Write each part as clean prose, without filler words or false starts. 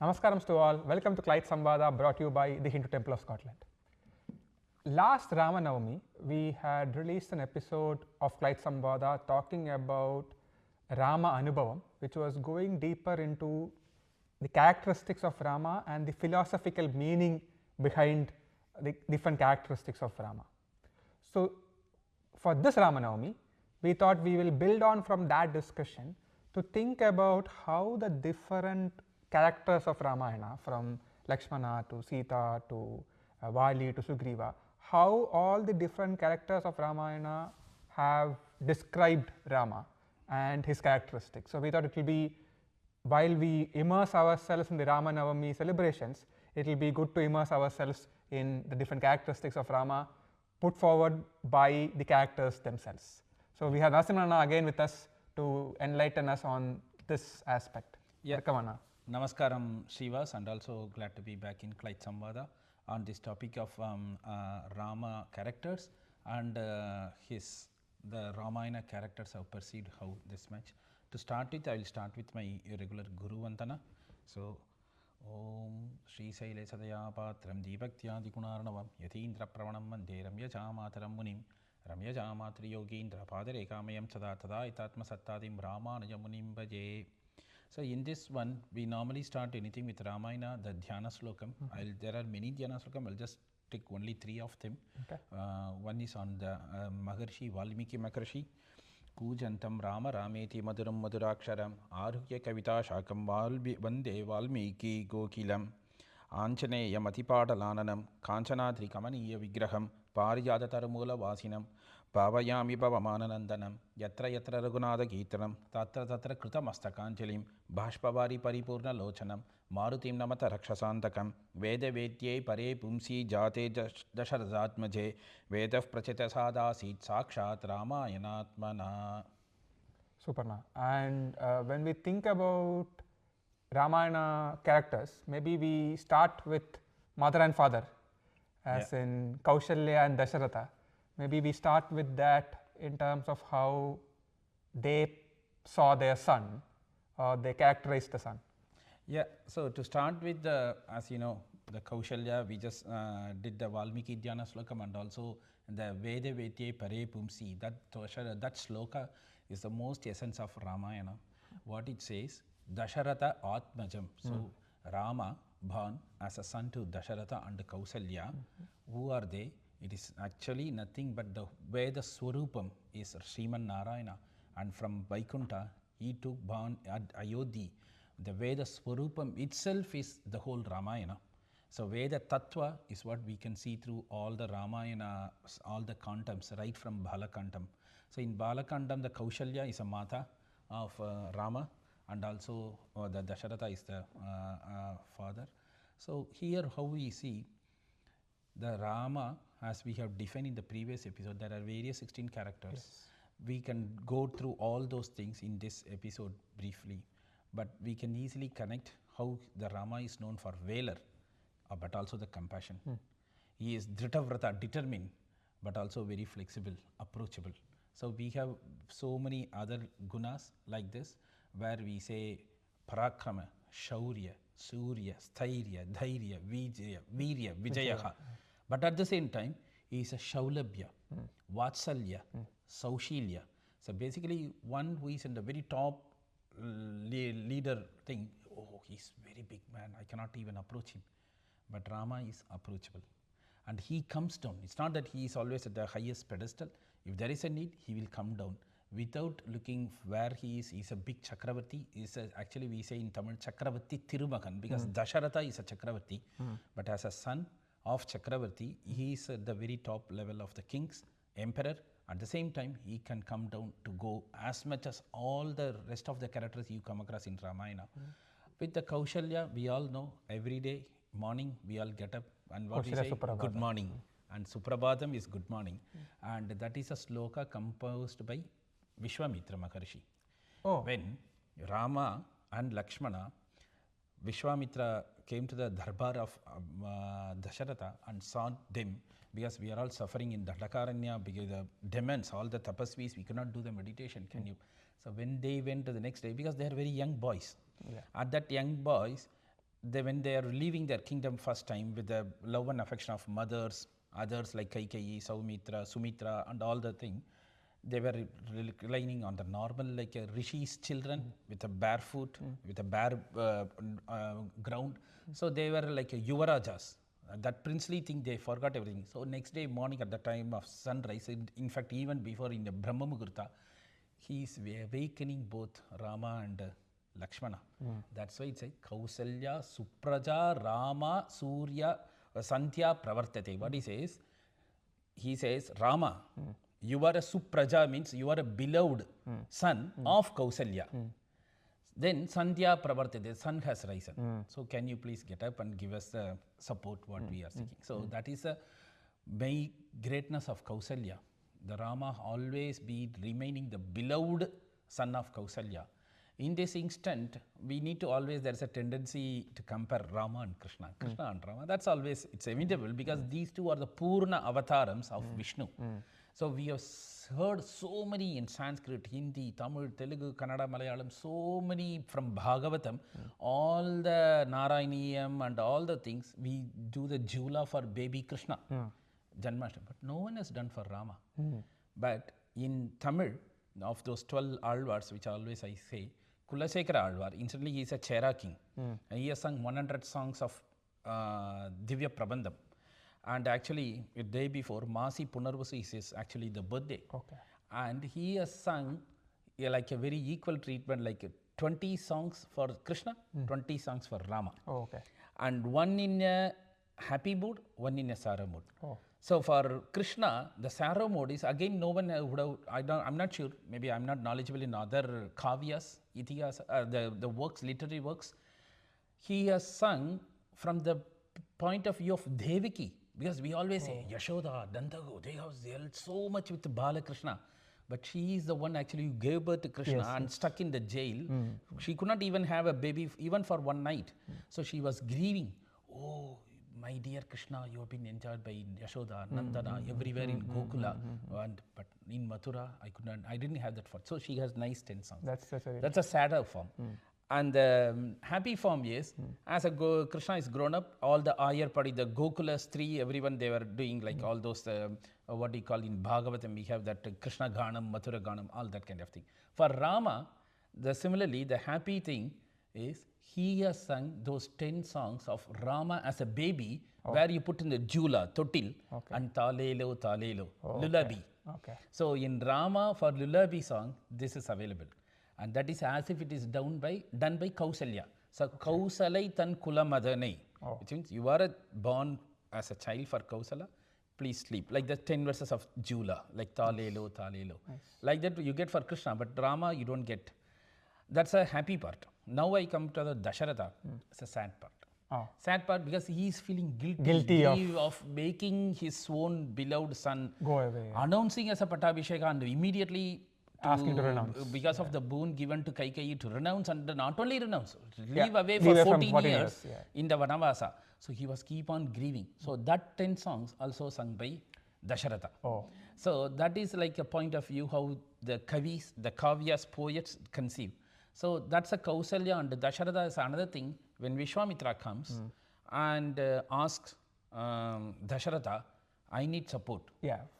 Namaskaram to all. Welcome to Clyde Samvada, brought to you by the Hindu Temple of Scotland. Last Rama Navami, we had released an episode of Clyde Samvada talking about Rama Anubhavam, which was going deeper into the characteristics of Rama and the philosophical meaning behind the different characteristics of Rama. So, for this Rama Navami, we thought we will build on from that discussion to think about how the different characters of Ramayana, from Lakshmana to Sita to Vali to Sugriva, how all the different characters of Ramayana have described Rama and his characteristics. So, we thought it will be, while we immerse ourselves in the Rama Navami celebrations, it will be good to immerse ourselves in the different characteristics of Rama put forward by the characters themselves. So, we have Narasimhana again with us to enlighten us on this aspect. Yeah. Welcome, Anna. Namaskaram Srivas, and also glad to be back in Clyde Samvada on this topic of Rama characters and the Ramayana characters have perceived how this much. To start with, I will start with my regular Guru Vantana. So, Om Shri Saile Sadaya Patram Deepakthyadi Gunarnavam Yatindra Pravanam Mande Ramya Jamataram Munim Ramya Jamatri Yogindra Padarekamayam Sada Tada Itatma Sattadim Ramanaya Munim Bhaje. So, in this one, we normally start anything with Ramayana, the Dhyana Slokam. There are many Dhyana Slokam, I will just take only 3 of them. Okay. One is on the Maharshi, Valmiki Maharshi. Kujantam Rama Rameti Maduram Maduraksharam Arhya Kavita Shakam Vande Valmiki Gokilam Anchaneya Matipadalananam Kanchanadri Kamaniya Vigraham Parijadataramula Vasinam Pavayami Pavamananandanam Yatra Yatra Raghunatha Geetanam Tatra Tatra Krutamastakanjalim Bhashpavari Paripurna Lochanam Marutim Namata Rakshasantakam Veda Vedye Pare Pumsi Jate Dasharatha Vedav Prachita Sadasit Sakshat Ramayanatmana. Superna. And when we think about Ramayana characters, maybe we start with mother and father, as in Kaushalya and Dasharatha. Maybe we start with that in terms of how they saw their son, or they characterized the son. Yeah, so to start with, as you know, the Kaushalya, we just did the Valmiki Dhyana Slokam, and also the Veda Vedye Pare Pumsi. That sloka is the most essence of Ramayana. What it says, Dasharatha Atmajam. So, Rama born as a son to Dasharatha and Kaushalya. Who are they? It is actually nothing but the Veda Swarupam is Sriman Narayana, and from Vaikuntha he took born at Ayodhya. The Veda Swarupam itself is the whole Ramayana. So, Veda Tattva is what we can see through all the Ramayana, all the kantams, right from Balakantam. So, in Balakantam, the Kaushalya is a Mata of Rama, and also the Dasharatha is the father. So, here how we see the Rama, as we have defined in the previous episode, there are various 16 characters. Yes. We can go through all those things in this episode briefly, but we can easily connect how the Rama is known for valor, but also the compassion. He is Dhritavrata, determined, but also very flexible, approachable. So, we have so many other gunas like this, where we say Parakrama, Shaurya, Surya, Sthairya, Dhairya, Vijaya, Virya, Vijayaha. But at the same time, he is a Shaulabhya, Vatsalya, Saushilya. So, basically, one who is in the very top leader thing, oh, he's very big man, I cannot even approach him. But Rama is approachable. And he comes down. It's not that he is always at the highest pedestal. If there is a need, he will come down without looking where he is. He's a big Chakravarti. Actually, we say in Tamil, Chakravarti Thirumagan, because Dasharatha is a Chakravarti. But as a son of Chakravarti, he is at the very top level of the kings, emperor. At the same time, he can come down to go as much as all the rest of the characters you come across in Ramayana. With the Kaushalya, we all know every day morning we all get up and what we say, good morning. And Suprabhatam is good morning. And that is a sloka composed by Vishwamitra Maharshi. When Rama and Lakshmana, Vishwamitra came to the darbar of Dasharatha and saw them, because we are all suffering in Dandakaranya, because the demons, all the tapasvis, we cannot do the meditation. Can you? So when they went to the next day, because they are very young boys, at that young boys, when they are leaving their kingdom first time with the love and affection of mothers, others like Kaikeyi, Sumitra, and all the thing, they were reclining on the normal like a rishi's children with a barefoot, with a bare ground. So they were like a Yuvarajas. That princely thing, they forgot everything. So next day morning at the time of sunrise, in fact even before in the Brahma Muhurta, he is awakening both Rama and Lakshmana. That's why it says Kausalya, Supraja, Rama, Surya, Sandhya Pravartate. What he says, Rama, you are a Supraja, means you are a beloved son of Kausalya. Then Sandhya Pravartate, the sun has risen. So can you please get up and give us the support what we are seeking. So that is the main greatness of Kausalya. The Rama always be remaining the beloved son of Kausalya. In this instant, we need to always, there's a tendency to compare Rama and Krishna. Krishna and Rama, that's always, it's inevitable because these two are the Purna avatarams of Vishnu. So we have heard so many in Sanskrit, Hindi, Tamil, Telugu, Kannada, Malayalam, so many from Bhagavatam, all the Narayaniyam and all the things, we do the Jula for baby Krishna, Janmashtami, but no one has done for Rama. But in Tamil, of those 12 alvars, which always I say, Kulasekara Alvar, incidentally he is a Chera king. And he has sung 100 songs of Divya Prabandham. And actually, a day before, Masi Punarvasu is actually the birthday. Okay. And he has sung like a very equal treatment, like 20 songs for Krishna, 20 songs for Rama. Oh, okay. And one in a happy mood, one in a sorrow mood. Oh. So for Krishna, the sorrow mode is again no one would have, I'm not sure, maybe I'm not knowledgeable in other kavyas, itihas, the works, literary works. He has sung from the point of view of Devaki, because we always say Yashoda, Dandago, they have so much with Balakrishna. But she is the one actually who gave birth to Krishna and stuck in the jail. She could not even have a baby even for one night. So she was grieving. Oh, my dear Krishna, you have been enjoyed by Yashoda, Nandana, everywhere in Gokula, but in Mathura, I didn't have that form. So she has nice 10 songs. That's a sadder form. And the happy form is, as Krishna is grown up, all the Ayar Padi, the Gokula Stri, everyone, they were doing like all those, what we call in Bhagavatam, we have that Krishna Ganam, Mathura Ganam, all that kind of thing. For Rama, similarly, the happy thing is, he has sung those 10 songs of Rama as a baby, where you put in the Jula, Totil, and Talelo, lullaby. Okay. So in Rama, for lullaby song, this is available. And that is as if it is done by Kausalya. So Kausalai tan Kula Madanai, which means you are born as a child for Kausala, please sleep. Like the 10 verses of Jula, like Talelo. Nice. Like that you get for Krishna, but Rama you don't get. That's a happy part. Now I come to the Dasharatha. It's a sad part. Sad part because he is feeling guilty of making his own beloved son go away, announcing as a Pattabhisheka and immediately asking to renounce. Because of the boon given to Kaikeyi to renounce, and not only renounce, leave away for 14 years in the Vanavasa. So he was keep on grieving. So that 10 songs also sung by Dasharatha. So that is like a point of view how the Kavis, the Kavyas, poets conceive. So that's a Kausalya, and Dasharatha is another thing. When Vishwamitra comes and asks Dasharatha, I need support.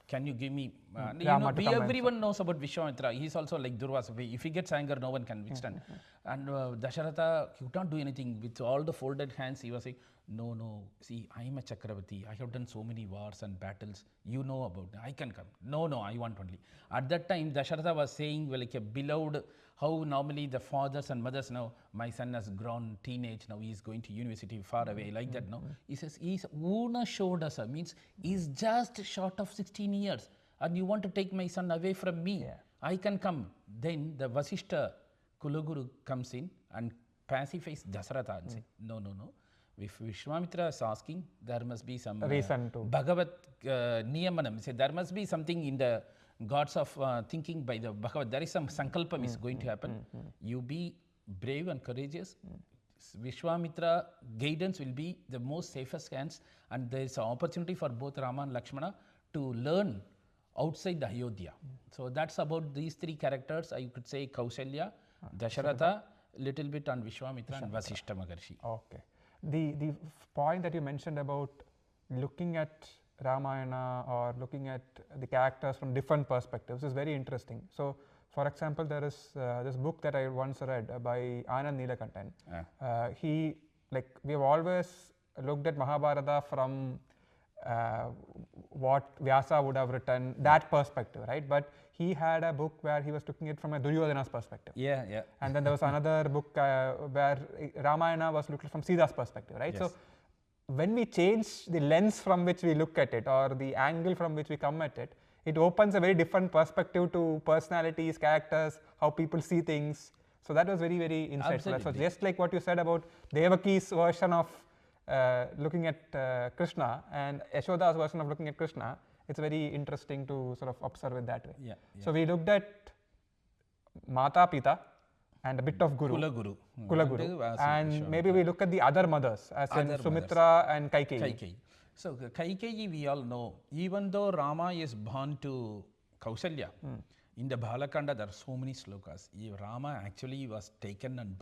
Can you give me? Everyone knows about Vishwamitra. He's also like Durvasa. If he gets anger, no one can withstand. And Dasharatha, he would not do anything. With all the folded hands, he was saying, no, see, I am a Chakravati. I have done so many wars and battles. You know about it. I can come. No, I want only. At that time, Dasharatha was saying, well, like a beloved, how normally the fathers and mothers know, my son has grown teenage, now he is going to university far away, like that, no? He says, he's Una Shodasa, means he's just short of 16 years, and you want to take my son away from me. I can come. Then the Vashishta Kulaguru comes in and pacifies Dasharatha and says, no. If Vishwamitra is asking, there must be some reason to Bhagavat Niyamanam. Say there must be something in the gods of thinking by the Bhagavat. There is some sankalpam is going to happen. You be brave and courageous. Vishwamitra guidance will be the most safest hands, and there is an opportunity for both Rama and Lakshmana to learn outside the Ayodhya. So that's about these three characters. I could say Kaushalya, Dasharatha, little bit on Vishwamitra and Vashishta Maharshi. Okay. The point that you mentioned about looking at Ramayana or looking at the characters from different perspectives is very interesting. So, for example, there is this book that I once read by Anand Neelakantan. We have always looked at Mahabharata from what Vyasa would have written, that perspective, right? But he had a book where he was looking at it from a Duryodhana's perspective. Yeah, yeah. And then there was another book where Ramayana was looked from Sita's perspective, right? Yes. So when we change the lens from which we look at it or the angle from which we come at it, it opens a very different perspective to personalities, characters, how people see things. So that was very, very insightful. Absolutely. So just like what you said about Devaki's version of looking at Krishna and Yashoda's version of looking at Krishna, it's very interesting to sort of observe it that way. Yeah, So we looked at Mata Pita and a bit of Guru. Kula Guru. Kula Guru. And maybe we look at the other mothers as in Sumitra and Kaikeyi. Kaikeyi. So Kaikeyi we all know, even though Rama is born to Kaushalya, in the Balakanda there are so many slokas. Rama actually was taken and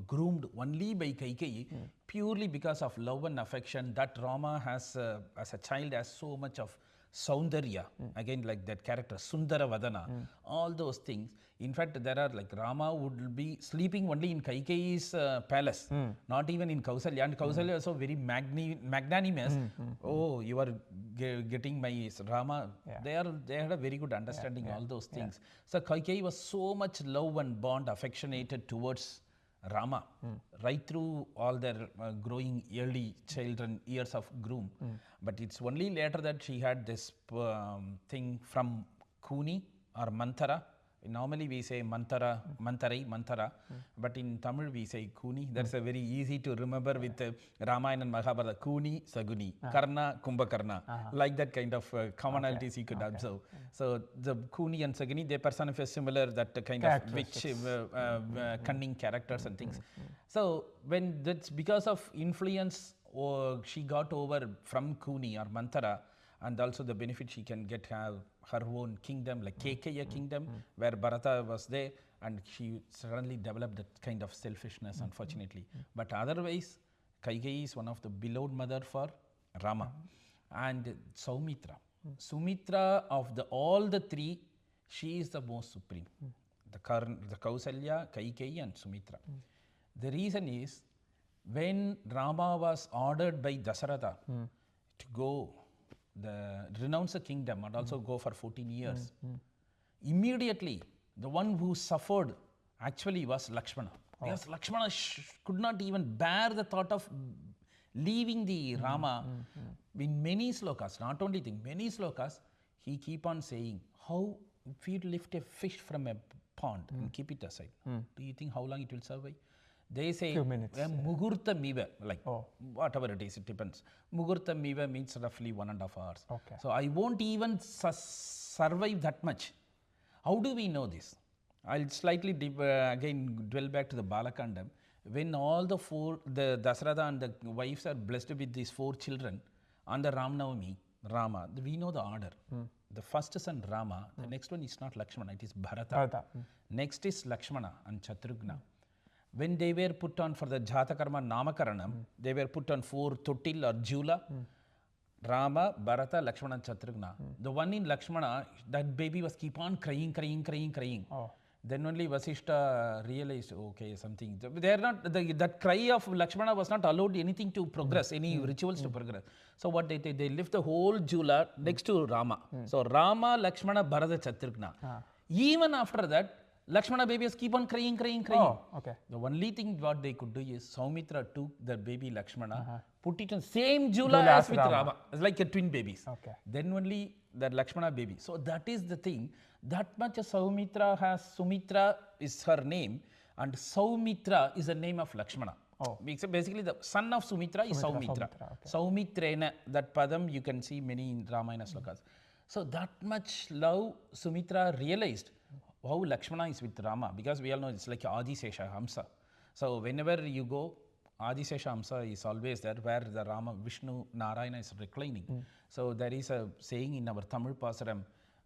groomed only by Kaikeyi purely because of love and affection that Rama has as a child has so much of Saundarya, again like that character, Sundara Vadana, all those things. In fact, there are like Rama would be sleeping only in Kaikeyi's palace, not even in Kaushalya. And Kaushalya also very magnanimous. Oh, you are getting my Rama. Yeah. They had a very good understanding all those things. So Kaikeyi was so much love and bond affectionated towards Rama, right through all their growing early children years of groom. But it's only later that she had this thing from Kuni or Mantara. Normally we say Mantara, but in Tamil we say Kuni. That's a very easy to remember with Ramayana and Mahabharata. Kuni, Saguni, Karna, Kumbhakarna. Like that kind of commonalities you could observe. So the Kuni and Saguni, they personify similar that kind of witch, cunning characters and things. So when that's because of influence, she got over from Kuni or Mantara, and also the benefit she can get have her own kingdom, like Kaikeyi kingdom, where Bharata was there, and she suddenly developed that kind of selfishness, unfortunately. But otherwise, Kaikeyi is one of the beloved mother for Rama. And Sumitra. Sumitra, of all the three, she is the most supreme. The Kaushalya, Kaikeyi and Sumitra. The reason is, when Rama was ordered by Dasharatha to go, renounce the kingdom and also go for 14 years, immediately the one who suffered actually was Lakshmana. Because Lakshmana could not even bear the thought of leaving the Rama. In many slokas, not only thing, many slokas, he keep on saying, how if you lift a fish from a pond and keep it aside, do you think how long it will survive? They say Mugurta Miva, like whatever it is, it depends. Mugurta Miva means roughly 1.5 hours. So I won't even survive that much. How do we know this? I'll slightly again dwell back to the Balakandam. When all the Dasharatha and the wives are blessed with these 4 children on the Rama Navami, we know the order. The first son Rama, the next one is not Lakshmana, it is Bharata. Next is Lakshmana and Shatrughna. When they were put on for the Jatakarma Namakaranam, they were put on 4 Totil or Jula, Rama, Bharata, Lakshmana and Shatrughna. The one in Lakshmana, that baby was keep on crying. Then only Vashishta realized, okay, something. They are not, that cry of Lakshmana was not allowed anything to progress, any rituals to progress. So what they did, they left the whole Jula next to Rama. So Rama, Lakshmana, Bharata, Shatrughna. Even after that, Lakshmana babies keep on crying. The only thing what they could do is Sumitra took the baby Lakshmana, put it in same Jula as with Rama. It's like a twin babies. Then only the Lakshmana baby. So that is the thing. That much Sumitra has, Sumitra is her name, and Sumitra is the name of Lakshmana. Basically the son of Sumitra is Sumitra. Saumitrena, that padam you can see many in Ramayana slokas. So that much love Sumitra realized how Lakshmana is with Rama, because we all know it's like Adisesha Hamsa. So whenever you go, Adisesha Hamsa is always there, where the Rama, Vishnu, Narayana is reclining. So there is a saying in our Tamil Pasaram,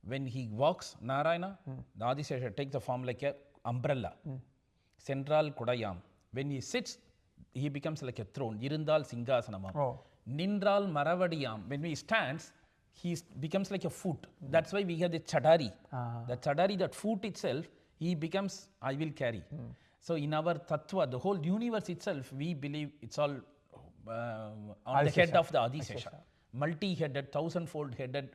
when he walks, Narayana, the Adisesha takes the form like a umbrella, central Kudayam. When he sits, he becomes like a throne. Irundal Singhasanamam. Oh. Nindral Maravadiyam. When he stands, he becomes like a foot. That's why we have the Chadari. The Chadari, that foot itself, he becomes, I will carry. So in our Tattva, the whole universe itself, we believe it's all on the head of the Adisesha. Multi-headed, thousand-fold headed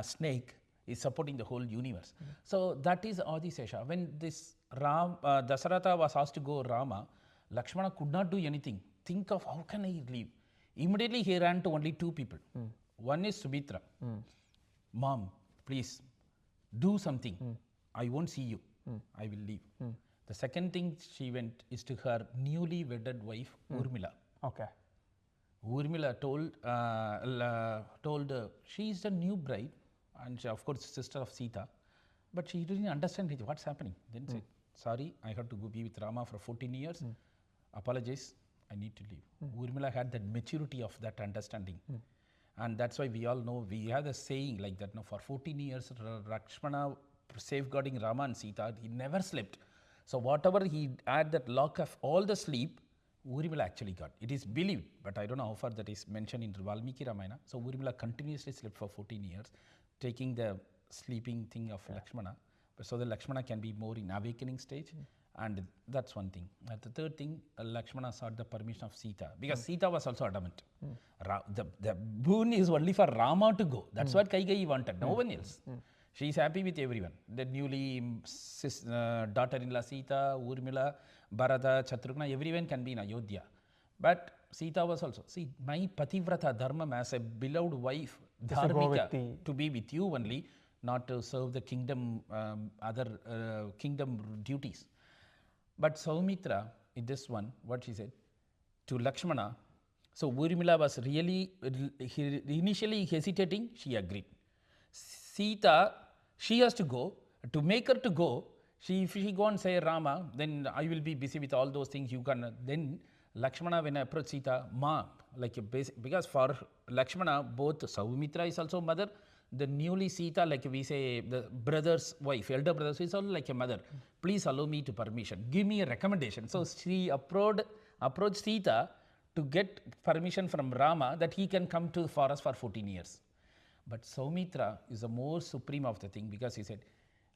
snake is supporting the whole universe. So that is Adisesha. When this Dasharatha was asked to go Rama, Lakshmana could not do anything. Think of how can I leave? Immediately he ran to only two people. One is Sumitra. Mom, please do something. I won't see you. I will leave. The second thing she went is to her newly wedded wife, Urmila. Okay. Urmila told she is the new bride and she, of course, sister of Sita, but she didn't understand what's happening. Then said, sorry, I have to go be with Rama for 14 years. Apologize, I need to leave. Urmila had that maturity of that understanding. And that's why we all know, we have a saying like that, no, for 14 years, Lakshmana safeguarding Rama and Sita, he never slept. So whatever he had that lock of all the sleep, Urmila actually got. It is believed, but I don't know how far that is mentioned in Valmiki Ramayana. So Urmila continuously slept for 14 years, taking the sleeping thing of Lakshmana, so that Lakshmana can be more in awakening stage. And that's one thing. And the third thing, Lakshmana sought the permission of Sita, because Sita was also adamant. The boon is only for Rama to go. That's what Kaikeyi wanted, no one else. She is happy with everyone. The newly daughter-in-law Sita, Urmila, Bharata, Shatrugna, everyone can be in Ayodhya. But Sita was also, see, my Pativrata Dharma as a beloved wife, Dharmika, to be with you only, not to serve the kingdom, other kingdom duties. But Sumitra, in this one, what she said to Lakshmana, so Urmila was really initially hesitating, she agreed. Sita, she has to go. To make her to go, if she go and say Rama, then I will be busy with all those things. You can. Then Lakshmana, when I approach Sita, Ma, like a basic, because for Lakshmana, both Sumitra is also mother. The newly Sita, like we say, the brother's wife, elder brother, is also like a mother. Please allow me to permission. Give me a recommendation. So she approached Sita to get permission from Rama that he can come to the forest for 14 years. But Sumitra is the more supreme of the thing, because he said,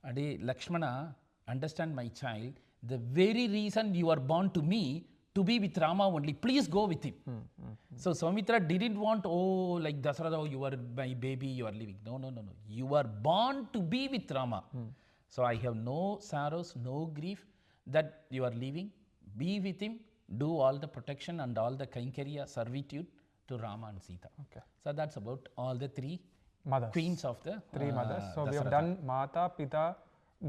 Ade Lakshmana, understand my child, the very reason you are born to me, to be with Rama only, please go with him. So Sumitra didn't want, oh, like Dasharatha, oh, you are my baby, you are living. No. You are born to be with Rama. So I have no sorrows, no grief that you are leaving. Be with him, do all the protection and all the Kaikeyi servitude to Rama and Sita. Okay. So that's about all the three mothers, queens of the three mothers. So we have done Mata, Pita,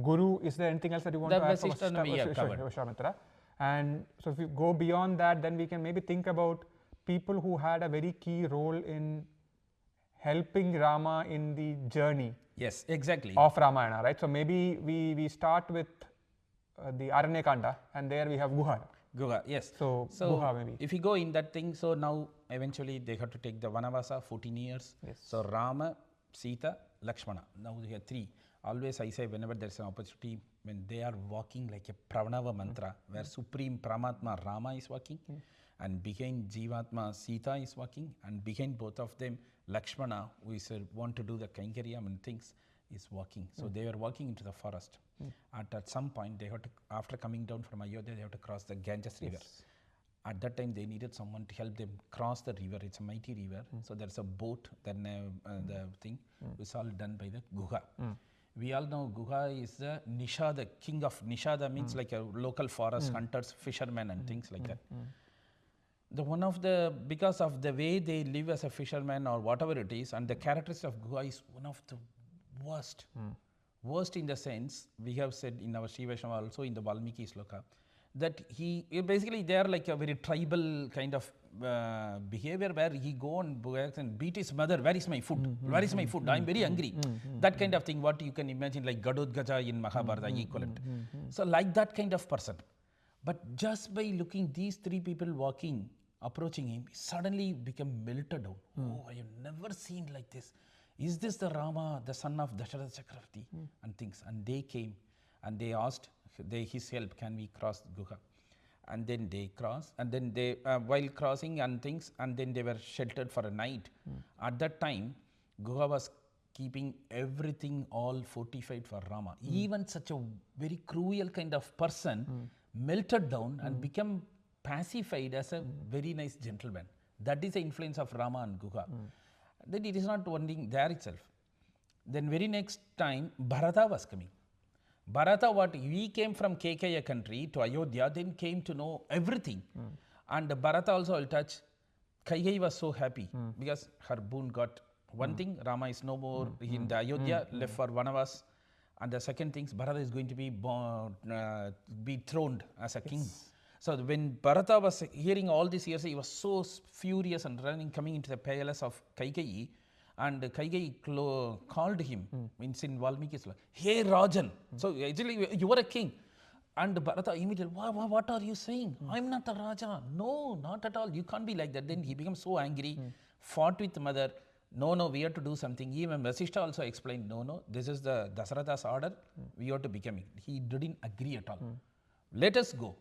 Guru. Is there anything else that you want to add for Vishwamitra? And so if you go beyond that, then we can maybe think about people who had a very key role in helping Rama in the journey. Yes, exactly. Of Ramayana, right? So maybe we start with the Aranyakanda, and there we have Guha. Guha, yes. So Guha maybe. If you go in that thing, so now eventually they have to take the Vanavasa, 14 years. Yes. So Rama, Sita, Lakshmana. Now we have three. Always I say, whenever there is an opportunity, when they are walking like a Pravanava mantra, where Supreme Paramatma Rama is walking, and behind Jivatma Sita is walking, and behind both of them Lakshmana, who is want to do the Kaikeyi and things, is walking. So they were walking into the forest. At some point, they have to, after coming down from Ayodhya, they have to cross the Ganges river. At that time, they needed someone to help them cross the river. It's a mighty river. So there's a boat, then the thing is all done by the Guha. We all know Guha is the Nisha, the king of Nishada, means like a local forest hunters, fishermen and things like that. Because of the way they live as a fisherman or whatever it is, and the characteristics of Guha is one of the worst. Worst in the sense, we have said in our Sri Vaishnava also in the Valmiki Sloka, that basically they are like a very tribal kind of behavior where he go and beat his mother, where is my food? Where is my food? I am very hungry. That kind of thing, what you can imagine like Gadodgaja in Mahabharata equivalent. So like that kind of person. But just by looking these three people walking, approaching him, he suddenly became melted down. Oh, I have never seen like this. Is this the Rama, the son of Dasharatha Chakravarti? And things. And they came and they asked his help, can we cross Guha? and then they cross, and then they, while crossing and things, and then they were sheltered for a night. At that time, Guha was keeping everything all fortified for Rama. Even such a very cruel kind of person melted down and became pacified as a very nice gentleman. That is the influence of Rama and Guha. Then it is not only there itself. Then very next time, Bharata was coming. Bharata, what we came from Kaikeyi country to Ayodhya, then came to know everything. And Bharata also will touch. Kaikeyi was so happy because her boon got one thing, Rama is no more in the Ayodhya, left for Vanavas. And the second thing, Bharata is going to be born, be throned as a king. So when Bharata was hearing all this years, he was so furious and running, coming into the palace of Kaikeyi. And Kaikeyi called him, means in Valmiki's law, hey Rajan. So actually you were a king. And Bharata immediately, what are you saying? I'm not a Raja. No, not at all. You can't be like that. Then he became so angry, fought with mother. No, we have to do something. Even Vashishta also explained, no, this is the Dasharatha's order. We have to become it. He didn't agree at all. Let us go.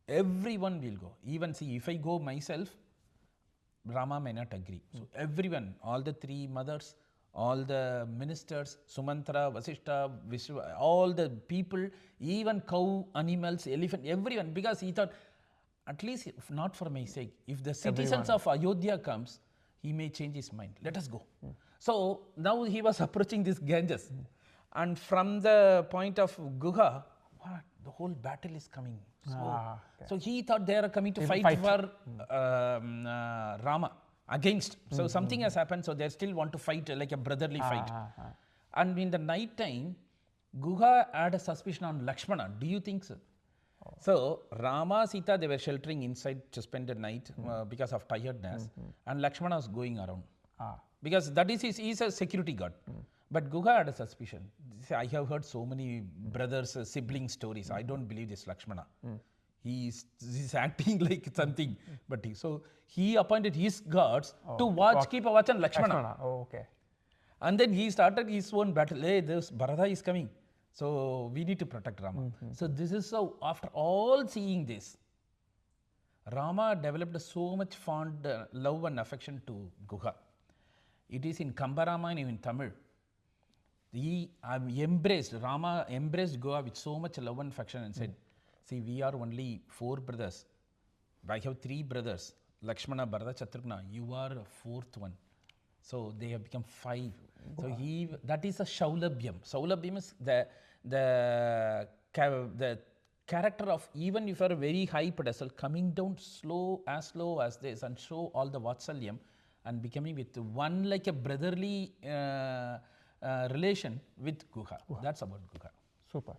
Everyone will go. Even see, if I go myself, Rama may not agree. So everyone, all the three mothers, all the ministers, Sumitra, Vashishta, all the people, even cow, animals, elephant, everyone, because he thought, at least if not for my sake, if the citizens of Ayodhya comes, he may change his mind. Let us go. So now he was approaching this Ganges. And from the point of Guha, what? The whole battle is coming. So he thought they are coming to fight for Rama against. So something has happened, so they still want to fight like a brotherly fight. And in the night time, Guha had a suspicion on Lakshmana. Do you think so? So Rama, Sita, they were sheltering inside to spend the night because of tiredness, and Lakshmana was going around. Because that is he's a security guard. But Guha had a suspicion. I have heard so many brothers, sibling stories. I don't believe this Lakshmana. He's acting like something. But so he appointed his guards to keep a watch on Lakshmana. And then he started his own battle. Hey, this Bharata is coming. So we need to protect Rama. So this is how, after all seeing this, Rama developed so much fond love and affection to Guha. It is in Kambarama in Tamil. Rama embraced Guha with so much love and affection and said, see, we are only 4 brothers. I have 3 brothers, Lakshmana, Bharata, Shatrugna. You are a 4th one. So they have become 5. So that is a Shaulabhyam. Shaulabhyam is the character of, even if you are a very high pedestal, coming down slow as this and show all the Vatsalyam and becoming with one like a brotherly relation with Guha. That's about Guha. Super.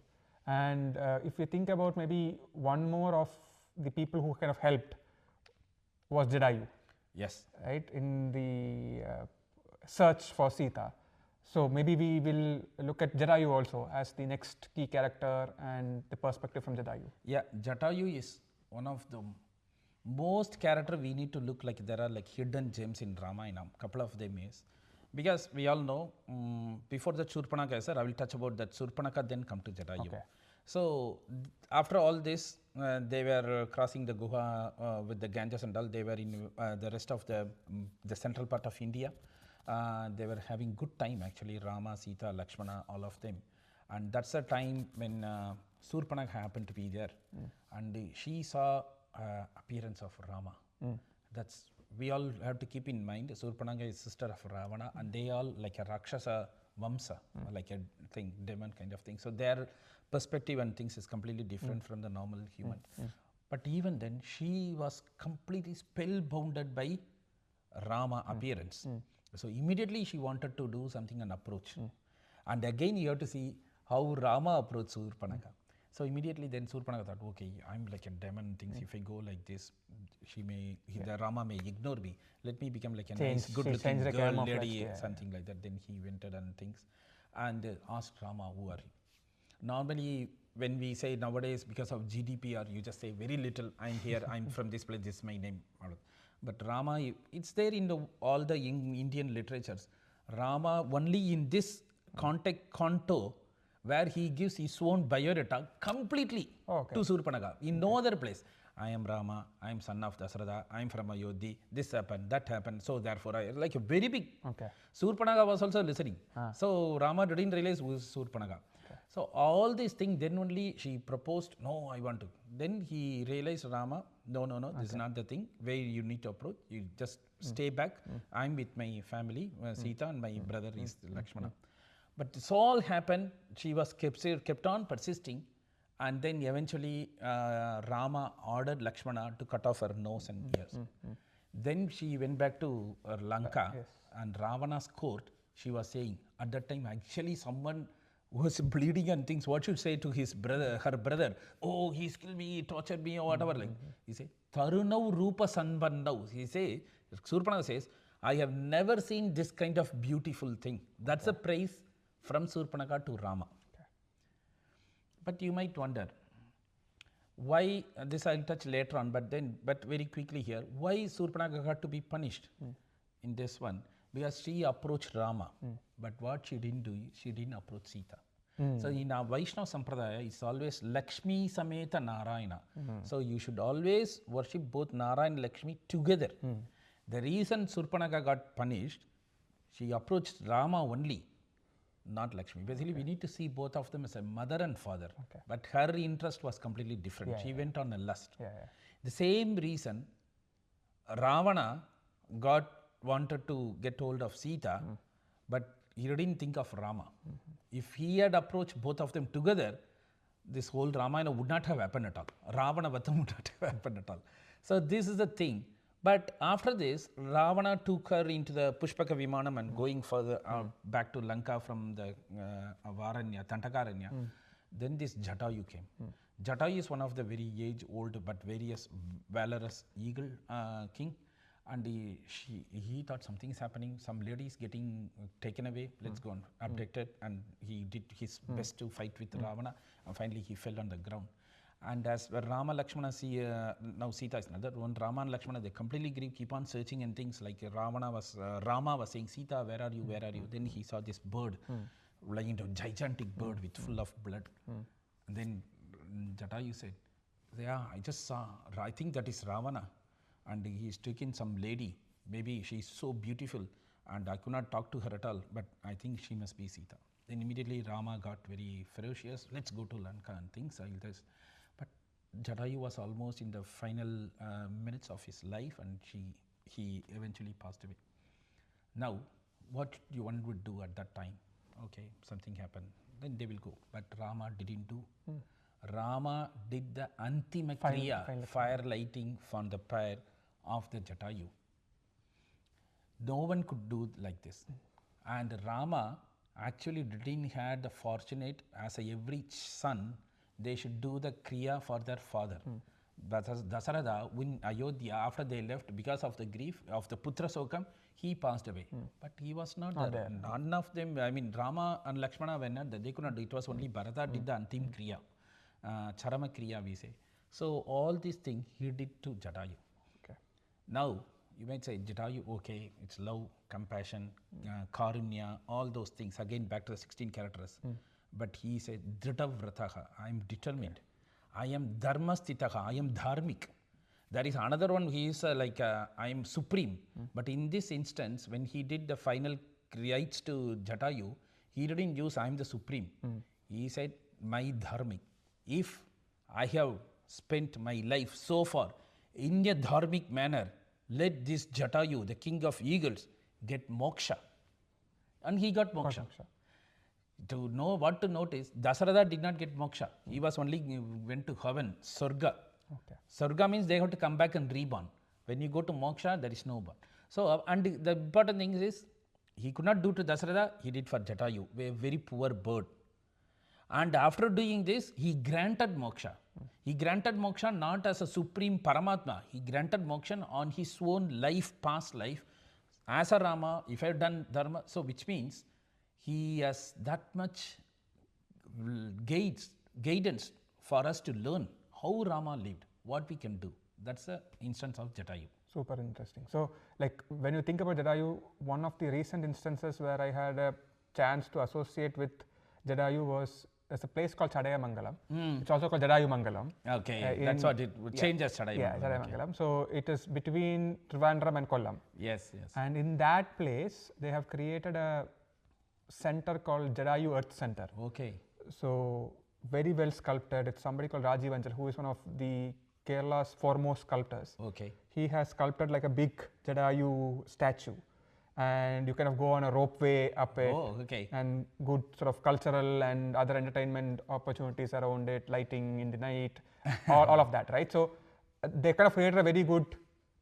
And if you think about maybe one more of the people who kind of helped was Jatayu. Yes. Right, in the search for Sita. So maybe we will look at Jatayu also as the next key character and the perspective from Jatayu. Yeah, Jatayu is one of the most character we need to look like. There are like hidden gems in Ramayana. Couple of them is because we all know before the Shurpanakha, sir, I will touch about that Shurpanakha, then come to Jatayu. Okay. So after all this, they were crossing the Guha with the Ganges and all. They were in the rest of the central part of India. They were having good time actually, Rama, Sita, Lakshmana, all of them. And that's the time when Shurpanakha happened to be there. And she saw appearance of Rama. That's, we all have to keep in mind, Shurpanakha is sister of Ravana, and they all like a Rakshasa Vamsa, like a thing, demon kind of thing. So their perspective and things is completely different from the normal human. But even then, she was completely spellbounded by Rama appearance. So immediately she wanted to do something and approach. And again you have to see how Rama approached Shurpanakha. So immediately then Shurpanakha thought, okay, I'm like a demon things. If I go like this, the Rama may ignore me. Let me become like a nice, good looking girl, lady, something like that. Then he went and things and asked Rama, who are you? Normally, when we say nowadays, because of GDPR, you just say very little, I'm here, I'm from this place, this is my name. But Rama, it's there in all the Indian literatures. Rama only in this canto where he gives his own biodata completely to Shurpanakha, in no other place. I am Rama, I am son of Dasharatha, I am from Ayodhya, this happened, that happened, so therefore I, like a very big. Okay. Shurpanakha was also listening. So Rama didn't realize who was Shurpanakha. So all these things, then only she proposed, no, I want to. Then he realized, Rama, no, this is not the thing where you need to approach. You just stay back. I'm with my family, Sita, and my brother is Lakshmana. But this all happened. She was kept on persisting. And then eventually Rama ordered Lakshmana to cut off her nose and ears. Then she went back to Lanka and Ravana's court. She was saying, at that time, actually someone was bleeding and things. What should say to his brother, her brother? Oh, he's killed me, tortured me, or whatever. Like he say, Tarunau Rupa Sanbandau. He say, Shurpanakha says, I have never seen this kind of beautiful thing. That's a praise from Shurpanakha to Rama. But you might wonder, why, this I'll touch later on, but very quickly here, why Shurpanakha got to be punished in this one? Because she approached Rama, but what she didn't do, she didn't approach Sita. So in our Vaishnava Sampradaya, it's always Lakshmi Sameta Narayana. So you should always worship both Narayana and Lakshmi together. The reason Shurpanakha got punished, she approached Rama only, not Lakshmi. Basically, we need to see both of them as a mother and father. But her interest was completely different. She went on a lust. The same reason, Ravana wanted to get hold of Sita, but he didn't think of Rama. If he had approached both of them together, this whole Ramayana would not have happened at all. Ravana Vatam would not have happened at all. So this is the thing. But after this, Ravana took her into the Pushpaka Vimanam and going further back to Lanka from the Varanya, Tantakaranya. Then this Jatayu came. Jatayu is one of the very age-old but various valorous eagle king. And he thought something is happening, some lady is getting taken away, let's go on, abducted, and he did his best to fight with Ravana, and finally he fell on the ground. And as Rama Lakshmana see, now Sita is another one, Rama and Lakshmana, they completely grieve, keep on searching and things like Rama was saying, Sita, where are you, where are you? Then he saw this bird, like into a gigantic bird with full of blood. And then Jatayu said, yeah, I just saw, I think that is Ravana. And he's taken some lady, maybe she's so beautiful, and I could not talk to her at all, but I think she must be Sita. Then immediately Rama got very ferocious, let's go to Lanka and things like this. But Jatayu was almost in the final minutes of his life, and he eventually passed away. Now, what one would do at that time? Okay, something happened, then they will go. But Rama didn't do. Rama did the Antima Kriya, fire lighting from the pyre of the Jatayu. No one could do like this. And Rama actually didn't have the fortunate, as every son, they should do the Kriya for their father. Dasharatha, in Ayodhya, after they left, because of the grief of the Putra Sokam, he passed away. But he was not there. None of them, I mean, Rama and Lakshmana were not there. They could not do it. It was only Bharata did the Antim Kriya. Charama Kriya we say. So all these things he did to Jatayu. Now you might say Jatayu, okay, it's love, compassion, karunya, all those things. Again back to the 16 characters. But he said, Dhritavrataha, I am determined. I am dharmastitaha, I am dharmic. There is another one, he is I am supreme. But in this instance, when he did the final rites to Jatayu, he didn't use I am the supreme. He said, my dharmic. If I have spent my life so far in a dharmic manner, let this Jatayu, the king of eagles, get moksha. And he got moksha. To know what to notice, Dasharatha did not get moksha. He was only went to heaven, Sarga. Sarga means they have to come back and reborn. When you go to moksha, there is no born. So, and the important thing is, he could not do to Dasharatha, he did for Jatayu, a very poor bird. And after doing this, he granted moksha. He granted moksha not as a supreme Paramatma. He granted moksha on his own life, past life. As a Rama, if I have done Dharma, so which means he has that much guidance for us to learn how Rama lived, what we can do. That's the instance of Jatayu. Super interesting. So, like when you think about Jatayu, one of the recent instances where I had a chance to associate with Jatayu was there's a place called Chadayamangalam. It's also called Jatayu Mangalam. Okay, that's what it changes Chadayu. Yeah, Chadayamangalam. So it is between Trivandrum and Kollam. Yes, yes. And in that place, they have created a center called Jatayu Earth Center. Okay. So very well sculpted. It's somebody called Rajiv Anchal, who is one of the Kerala's foremost sculptors. Okay. He has sculpted like a big Jatayu statue, and you kind of go on a ropeway up it. Oh, okay. And good sort of cultural and other entertainment opportunities around it, lighting in the night, all of that, right? So they kind of created a very good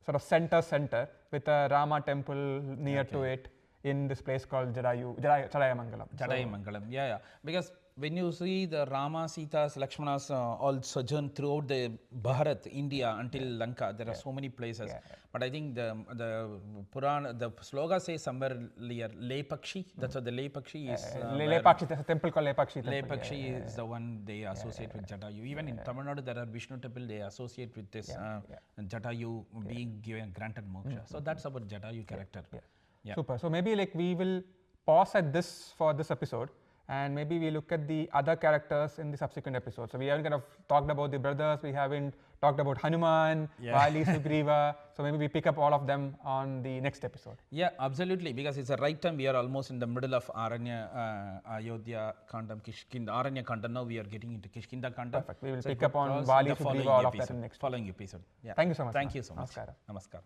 sort of center with a Rama temple near to it in this place called Chadayamangalam. Chadayamangalam, yeah. Because when you see the Rama, Sita's, Lakshmana's all sojourn throughout the Bharat, India until Lanka, there are so many places. But I think the Purana, the sloga says somewhere near Lepakshi. That's what the Lepakshi is. Lepakshi, there's a temple called Lepakshi. Lepakshi is the one they associate with Jatayu. Even in Tamil Nadu, there are Vishnu temple they associate with this Jatayu being given granted moksha. So that's about Jatayu character. Yeah. Super. So maybe like we will pause at this for this episode, and maybe we look at the other characters in the subsequent episodes. So we haven't kind of talked about the brothers, we haven't talked about Hanuman, Vali, Sugriva. So maybe we pick up all of them on the next episode. Yeah, absolutely. Because it's the right time. We are almost in the middle of Aranya, Ayodhya Kandam, Kishkinda, Aranya Kandam. Now we are getting into Kishkinda Kandam. Perfect. We will pick up on Vali, Sugriva, all of that in the next following episode. Yeah. Thank you so much. Thank you so much. Namaskaram. Namaskaram.